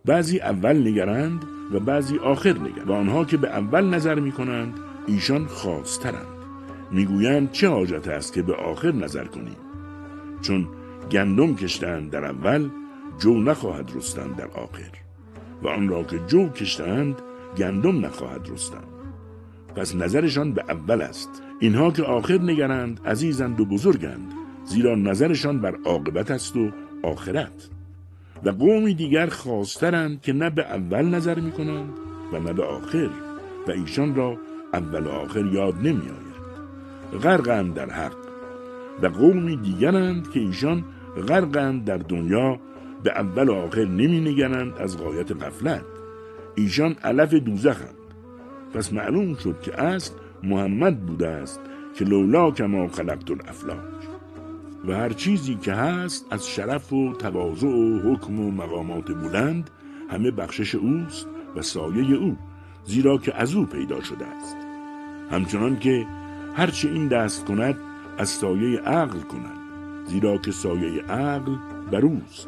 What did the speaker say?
بعضی اول نگرند و بعضی آخر نگرند و آنها که به اول نظر می کنند ایشان خاص‌ترند. میگویند چه حاجت است که به آخر نظر کنیم، چون گندم کشتند در اول جو نخواهد رستن در آخر و آن را که جو کشتند گندم نخواهد رستن. پس نظرشان به اول است. اینها که آخر نگرند عزیزند و بزرگند، زیرا نظرشان بر عاقبت است و آخرت. و قومی دیگر خاص‌ترند که نه به اول نظر می کنند و نه به آخر و ایشان را اول و آخر یاد نمی آید. غرقند در حق. و قومی دیگرند که ایشان غرقند در دنیا، به اول و آخر نمی نگرند از غایت غفلت. ایشان علف دوزخند. پس معلوم شد که اصل محمد بوده است که لولا کما خلقت الافلاک. و هر چیزی که هست از شرف و تواضع و حکم و مقامات بلند همه بخشش اوست و سایه او، زیرا که از او پیدا شده است. همچنان که هرچه این دست کند از سایه عقل کند، زیرا که سایه عقل بر اوست.